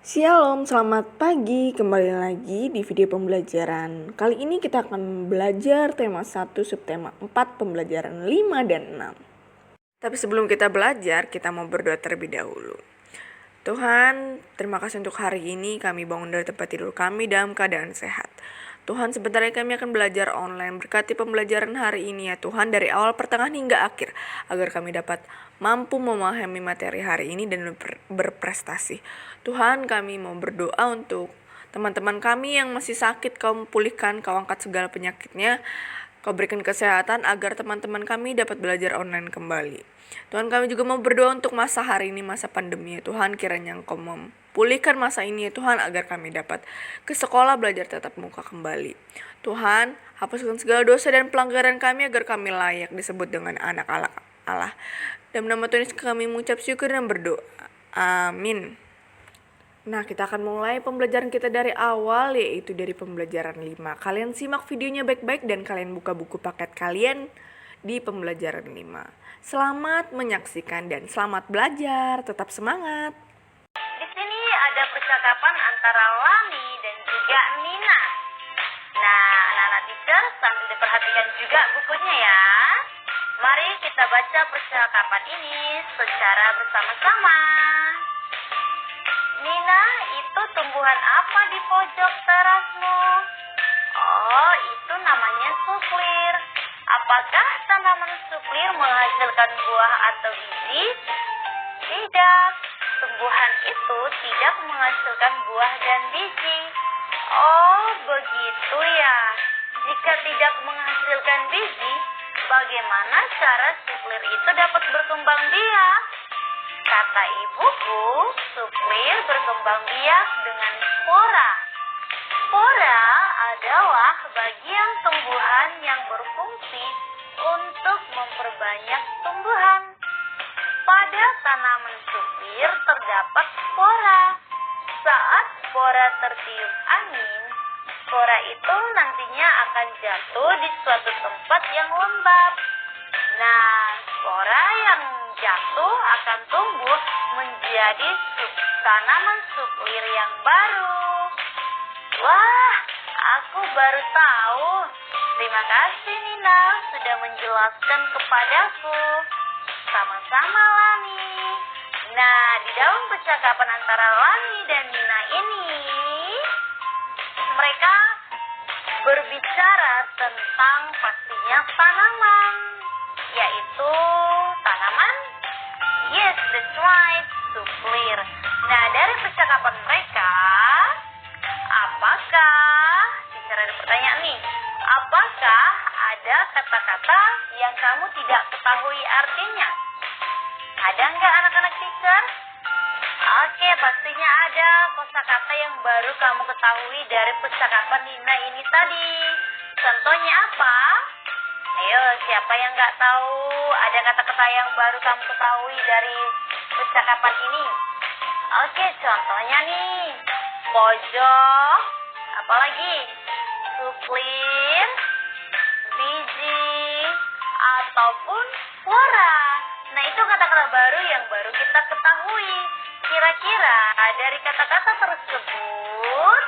Shalom, selamat pagi. Kembali lagi di video pembelajaran. Kali ini kita akan belajar tema 1, subtema 4, pembelajaran 5 dan 6. Tapi sebelum kita belajar, kita mau berdoa terlebih dahulu. Tuhan, terima kasih untuk hari ini kami bangun dari tempat tidur kami dalam keadaan sehat. Tuhan, sebentar lagi kami akan belajar online. Berkati pembelajaran hari ini ya Tuhan, dari awal, pertengahan hingga akhir, agar kami dapat mampu memahami materi hari ini dan berprestasi. Tuhan, kami mau berdoa untuk teman-teman kami yang masih sakit. Kau pulihkan, Kau angkat segala penyakitnya, Kau berikan kesehatan agar teman-teman kami dapat belajar online kembali. Tuhan, kami juga mau berdoa untuk masa hari ini, masa pandemi ya Tuhan. Kiranya Engkau memulihkan masa ini ya Tuhan, agar kami dapat ke sekolah belajar tatap muka kembali. Tuhan, hapuskan segala dosa dan pelanggaran kami agar kami layak disebut dengan anak Allah. Dan nama Tuhan Yesus kami mengucap syukur dan berdoa. Amin. Nah, kita akan mulai pembelajaran kita dari awal, yaitu dari pembelajaran 5. Kalian simak videonya baik-baik dan kalian buka buku paket kalian di pembelajaran 5. Selamat menyaksikan dan selamat belajar. Tetap semangat. Di sini ada percakapan antara Lani dan juga Nina. Nah, anak-anak teacher sambil diperhatikan juga bukunya ya. Mari kita baca percakapan ini secara bersama-sama. Nina, itu tumbuhan apa di pojok terasmu? Oh, itu namanya suflir. Apakah tanaman suflir menghasilkan buah atau biji? Tidak, tumbuhan itu tidak menghasilkan buah dan biji. Oh, begitu ya. Jika tidak menghasilkan biji, bagaimana cara suflir itu dapat berkembang biak? Kata ibuku, suflir berkembang biak dengan spora. Spora adalah bagian tumbuhan yang berfungsi untuk memperbanyak tumbuhan. Pada tanaman suflir terdapat spora. Saat spora tertiup angin, spora itu nantinya akan jatuh di suatu tempat yang lembab. Nah, spora yang jatuh akan tumbuh menjadi tanaman suflir yang baru. Wah, aku baru tahu. Terima kasih Nina sudah menjelaskan kepadaku. Sama-sama Lani. Nah, di dalam percakapan antara Lani dan Nina ini, mereka berbicara tentang pastinya tanaman, yaitu tanaman, yes, that's right, suflir. Nah, dari percakapan mereka, apakah, bicara ada pertanyaan nih, apakah ada kata-kata yang kamu tidak ketahui artinya? Ada nggak anak-anak teacher? Oke, pastinya ada kosakata yang baru kamu ketahui dari percakapan Nina ini tadi. Contohnya apa? Ayo, siapa yang nggak tahu ada kata-kata yang baru kamu ketahui dari percakapan ini? Oke, contohnya nih, pojok, apalagi? Suflir, biji, ataupun flora. Nah, itu kata-kata baru yang baru kita ketahui. Kira-kira dari kata-kata tersebut,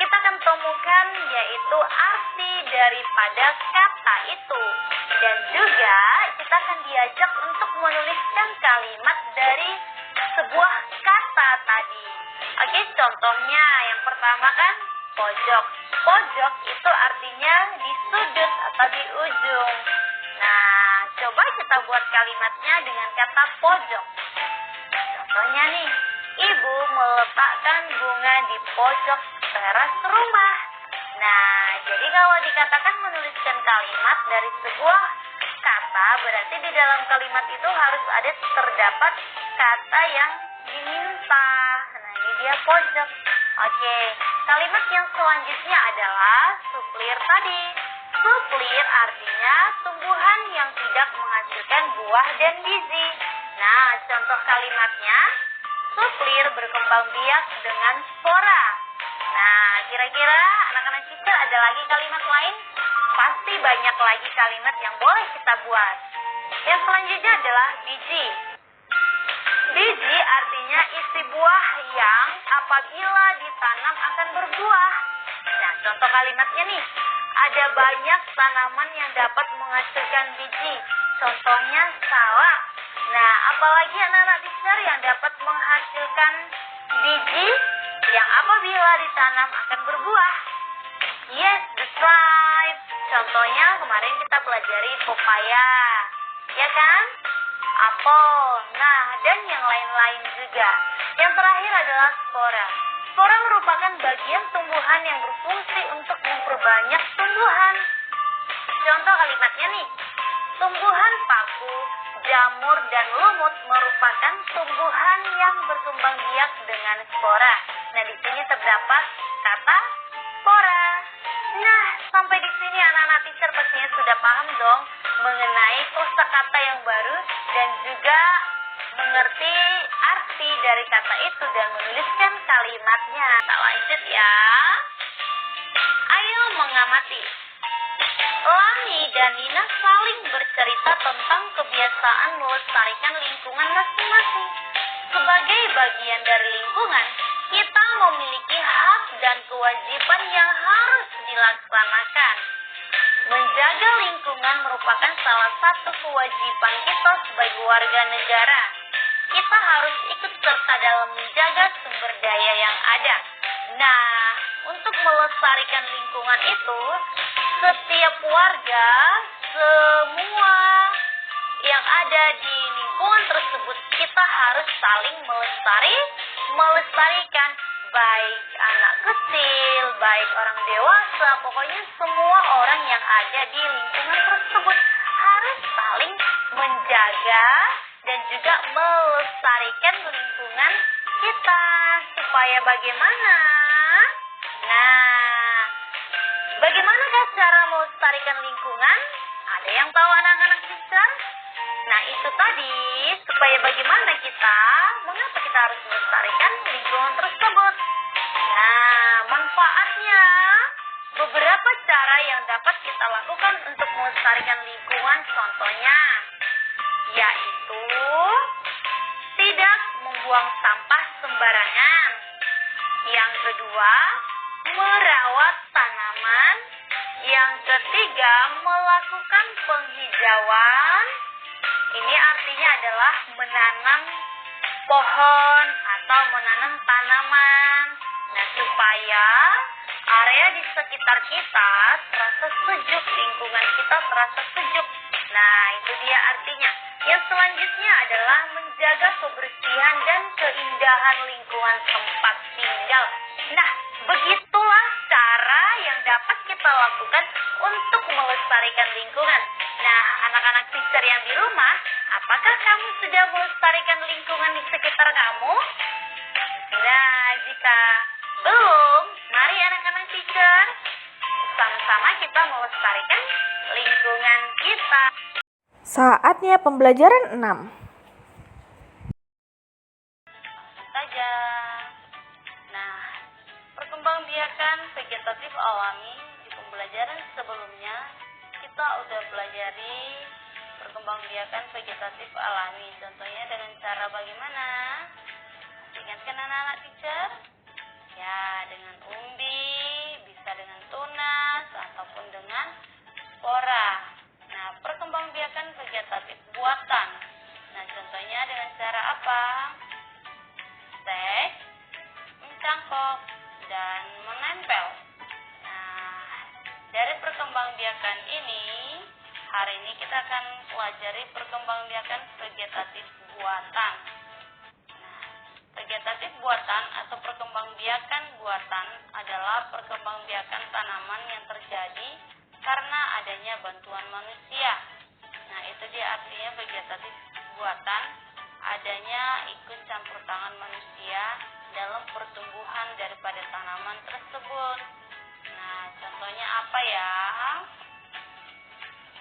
kita akan temukan yaitu arti daripada kata itu. Dan juga kita akan diajak untuk menuliskan kalimat dari sebuah kata tadi. Oke, contohnya yang pertama kan pojok. Pojok itu artinya di sudut atau di ujung. Nah, coba kita buat kalimatnya dengan kata pojok. Contohnya nih, ibu meletakkan bunga di pojok teras rumah. Nah, jadi kalau dikatakan menuliskan kalimat dari sebuah kata, berarti di dalam kalimat itu harus ada terdapat kata yang diminta. Nah, ini dia pojok. Oke, kalimat yang selanjutnya adalah suflir tadi. Suflir artinya tumbuhan yang tidak menghasilkan buah dan biji. Nah, contoh kalimatnya, suflir berkembang biak dengan spora. Nah, kira-kira anak-anak kita ada lagi kalimat lain? Pasti banyak lagi kalimat yang boleh kita buat. Yang selanjutnya adalah biji. Biji artinya artinya isi buah yang apabila ditanam akan berbuah. Nah, contoh kalimatnya nih, ada banyak tanaman yang dapat menghasilkan biji. Contohnya salak. Nah, apalagi anak-anak teacher yang dapat menghasilkan biji yang apabila ditanam akan berbuah. Yes, that's right. Contohnya kemarin kita pelajari pepaya, ya kan? Apel, nah dan yang lain-lain juga. Yang terakhir adalah spora. Spora merupakan bagian tumbuhan yang berfungsi untuk memperbanyak tumbuhan. Contoh kalimatnya nih, tumbuhan paku, jamur, dan lumut merupakan tumbuhan yang berkembang biak dengan spora. Nah, di sini terdapat kata spora. Nah, sampai di sini anak-anak teacher pastinya sudah paham dong mengenai kosakata yang baru dan juga mengerti arti dari kata itu dan menuliskan kalimatnya. Kita lanjut ya. Ayo mengamati. Lani dan Nina saling bercerita tentang kebiasaan melestarikan lingkungan masing-masing. Sebagai bagian dari lingkungan, kita memiliki hak dan kewajiban yang harus dilaksanakan. Menjaga lingkungan merupakan salah satu kewajiban kita sebagai warga negara. Kita harus ikut serta dalam menjaga sumber daya yang ada. Nah, untuk melestarikan lingkungan itu, setiap warga, semua yang ada di lingkungan tersebut, kita harus saling melestarikan. Baik anak kecil, baik orang dewasa, pokoknya semua orang yang ada di lingkungan tersebut harus saling menjaga dan juga melestarikan lingkungan kita. Supaya bagaimana? Nah, bagaimanakah cara melestarikan lingkungan? Ada yang tahu anak-anak teacher? Nah, itu tadi, supaya bagaimana mengapa kita harus melestarikan lingkungan tersebut? Nah, manfaatnya, beberapa cara yang dapat kita lakukan untuk melestarikan lingkungan, contohnya, yaitu tidak membuang sampah sembarangan. Yang kedua, merawat tanaman. Yang ketiga, melakukan penghijauan. Ini artinya adalah menanam pohon atau menanam tanaman. Nah, supaya area di sekitar kita terasa sejuk, lingkungan kita terasa sejuk. Nah, itu dia artinya. Yang selanjutnya adalah menjaga kebersihan dan keindahan lingkungan tempat tinggal. Nah, begitulah cara yang dapat kita lakukan untuk melestarikan lingkungan. Nah, anak-anak teacher yang di rumah, apakah kamu sudah melestarikan lingkungan di sekitar kamu? Nah, jika belum, mari anak-anak teacher, sama-sama kita melestarikan lingkungan kita. Saatnya pembelajaran 6. Saja. Nah, perkembangbiakan vegetatif alami di pembelajaran sebelumnya kita udah pelajari perkembangbiakan vegetatif alami. Contohnya dengan cara bagaimana? Ingatkan anak-anak teacher? Ya, dengan umbi, bisa dengan tunas, ataupun dengan spora. Nah, perkembangbiakan vegetatif buatan. Nah, contohnya dengan cara apa? Stek, mencangkok, dan menempel. Nah, dari perkembangbiakan ini, hari ini kita akan pelajari perkembangbiakan vegetatif buatan. Nah, vegetatif buatan atau perkembangbiakan buatan adalah perkembangbiakan tanaman yang terjadi karena adanya bantuan manusia. Nah, itu dia artinya vegetatif buatan, adanya ikut campur tangan manusia dalam pertumbuhan daripada tanaman tersebut. Nah, contohnya apa ya?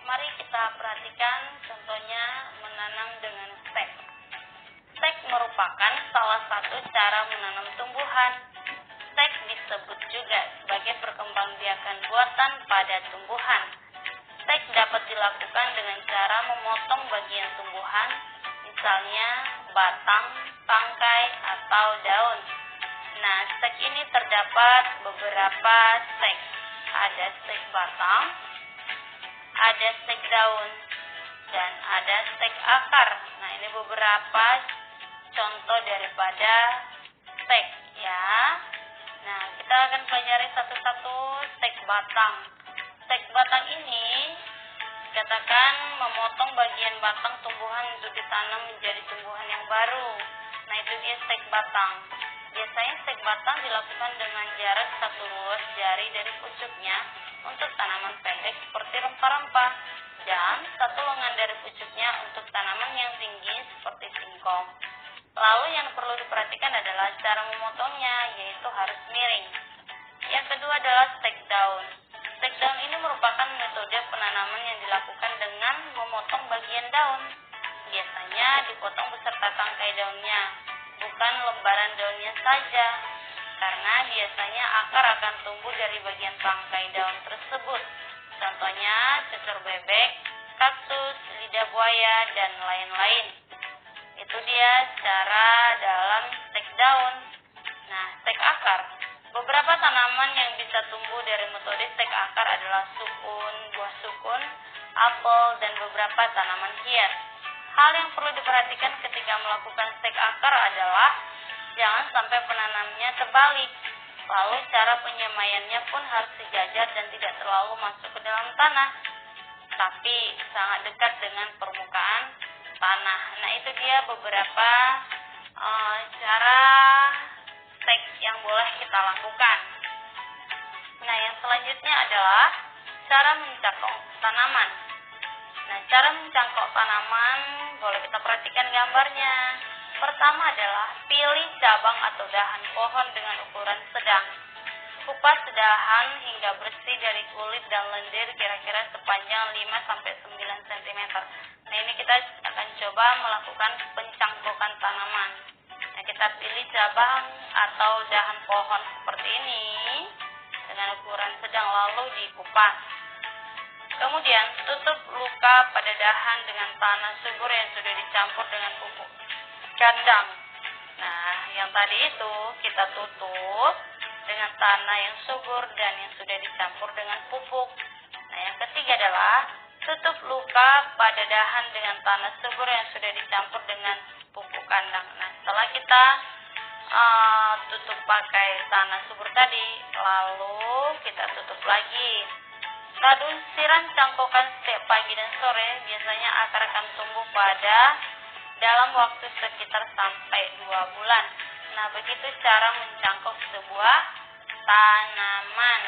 Mari kita perhatikan contohnya menanam dengan stek. Stek merupakan salah satu cara menanam tumbuhan. Stek disebut juga sebagai perkembangbiakan buatan pada tumbuhan. Stek dapat dilakukan dengan cara memotong bagian tumbuhan misalnya batang, tangkai, atau daun. Nah, stek ini terdapat beberapa stek. Ada stek batang, ada stek daun, dan ada stek akar. Nah, ini beberapa contoh daripada stek ya. Nah, kita akan pelajari satu-satu stek batang. Stek batang ini dikatakan memotong bagian batang tumbuhan untuk ditanam menjadi tumbuhan yang baru. Nah, itu dia stek batang. Biasanya stek batang dilakukan dengan jarak 1 ruas jari dari pucuknya untuk tanaman pendek seperti rempah-rempah, dan 1 lengan dari pucuknya untuk tanaman yang tinggi seperti singkong. Lalu yang perlu diperhatikan adalah cara memotongnya, yaitu harus miring. Yang kedua adalah stek daun. Stek daun ini merupakan metode penanaman yang dilakukan dengan memotong bagian daun. Biasanya dipotong beserta tangkai daunnya, bukan lembaran daunnya saja, karena biasanya akar akan tumbuh dari bagian tangkai daun tersebut. Contohnya cucur bebek, kaktus, lidah buaya, dan lain-lain. Itu dia cara dalam stek daun. Nah, stek akar. Beberapa tanaman yang bisa tumbuh dari metode stek akar adalah sukun, buah sukun, apel, dan beberapa tanaman hias. Hal yang perlu diperhatikan ketika melakukan stek akar adalah jangan sampai penanamnya terbalik. Lalu cara penyemaiannya pun harus sejajar dan tidak terlalu masuk ke dalam tanah, tapi sangat dekat dengan permukaan tanah. Nah, itu dia beberapa cara stek yang boleh kita lakukan. Nah, yang selanjutnya adalah cara mencangkok tanaman. Nah, cara mencangkok tanaman boleh kita perhatikan gambarnya. Pertama adalah pilih cabang atau dahan pohon dengan ukuran sedang. Kupas dahan hingga bersih dari kulit dan lendir kira-kira sepanjang 5-9 cm. Nah, ini kita akan coba melakukan pencangkokan tanaman. Nah, kita pilih cabang atau dahan pohon seperti ini dengan ukuran sedang, lalu dikupas. Kemudian tutup luka pada dahan dengan tanah subur yang sudah dicampur dengan pupuk kandang. Nah, yang tadi itu kita tutup dengan tanah yang subur dan yang sudah dicampur dengan pupuk. Nah, yang ketiga adalah tutup luka pada dahan dengan tanah subur yang sudah dicampur dengan pupuk kandang. Nah, setelah kita tutup pakai tanah subur tadi, lalu kita tutup lagi. Lalu siram cangkokan setiap pagi dan sore, biasanya akar akan tumbuh dalam waktu sekitar sampai 2 bulan. Nah, begitu cara mencangkok sebuah tanaman.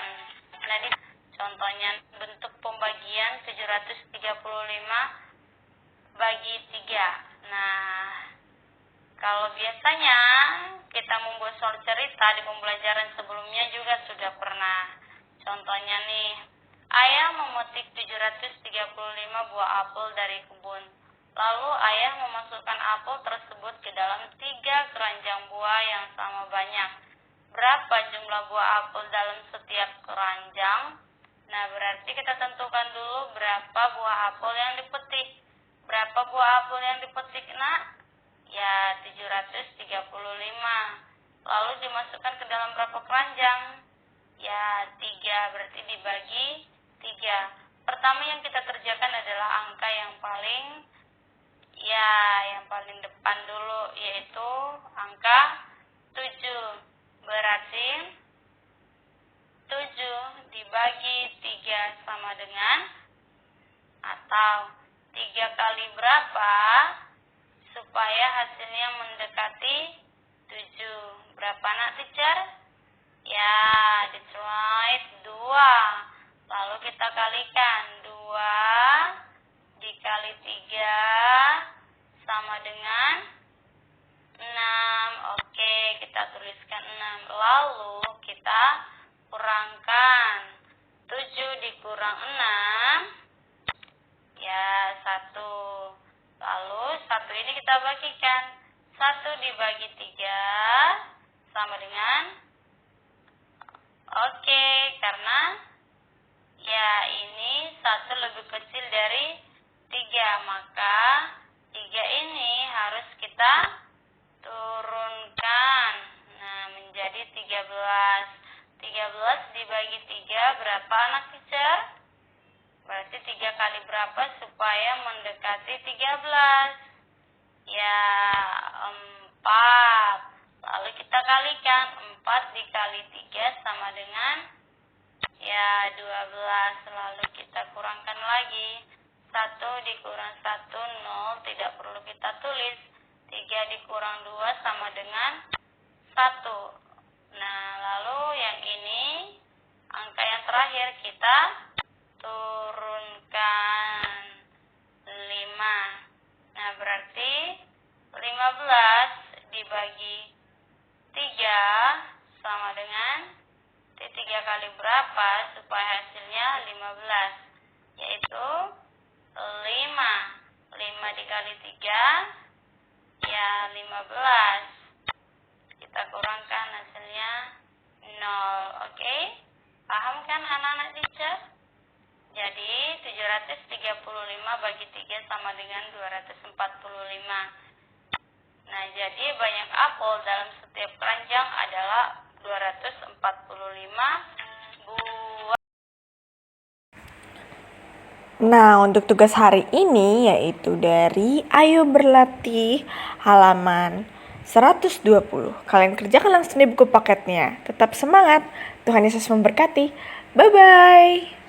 Nah, di contohnya bentuk pembagian 735 bagi 3. Nah, kalau biasanya kita membuat soal cerita di pembelajaran sebelumnya juga sudah pernah. Contohnya nih, ayah memetik 735 buah apel dari kebun. Lalu ayah memasukkan apel tersebut ke dalam 3 keranjang buah yang sama banyak. Berapa jumlah buah apel dalam setiap keranjang? Nah, berarti kita tentukan dulu berapa buah apel yang dipetik. Berapa buah apel yang dipetik, nak? Ya, 735. Lalu dimasukkan ke dalam berapa keranjang? Ya, 3. Berarti dibagi 3. Pertama yang kita kerjakan adalah angka yang paling depan dulu, yaitu angka 7. Berarti 7 dibagi 3 sama dengan, atau 3 kali berapa supaya hasilnya mendekati 7. Berapa, nak teacher? Ya, di slide 2. Lalu kita kalikan 2 dikali 3 sama dengan 6. Oke, kita tuliskan 6. Lalu kita kurangkan 7 dikurang 6, ya 1. Lalu 1 ini kita bagikan. 1 dibagi 3 sama dengan, oke, karena ya ini 1 lebih kecil dari 3, maka 3 ini harus kita turunkan. Nah, menjadi 13. 13 dibagi 3 berapa anak teacher? Berarti 3 kali berapa supaya mendekati 13? Ya, 4. Lalu kita kalikan. 4 dikali 3 sama dengan ya 12. Lalu kita kurangkan lagi. 1 dikurang 1, 0. Tidak perlu kita tulis. 3 dikurang 2 sama dengan 1. Nah, lalu yang ini, angka yang terakhir kita turunkan 5. Nah, berarti 15 dibagi 3 sama dengan 3 kali berapa supaya hasilnya 15, yaitu 5. 5 dikali 3 ya 15. Kita kurangkan hasilnya 0. Oke? Paham kan anak-anak teacher? Jadi 735 bagi 3 sama dengan 245. Nah, jadi banyak apel dalam setiap keranjang adalah 245 buah. Nah, untuk tugas hari ini yaitu dari Ayo Berlatih halaman 120. Kalian kerjakan langsung di buku paketnya. Tetap semangat. Tuhan Yesus memberkati. Bye-bye.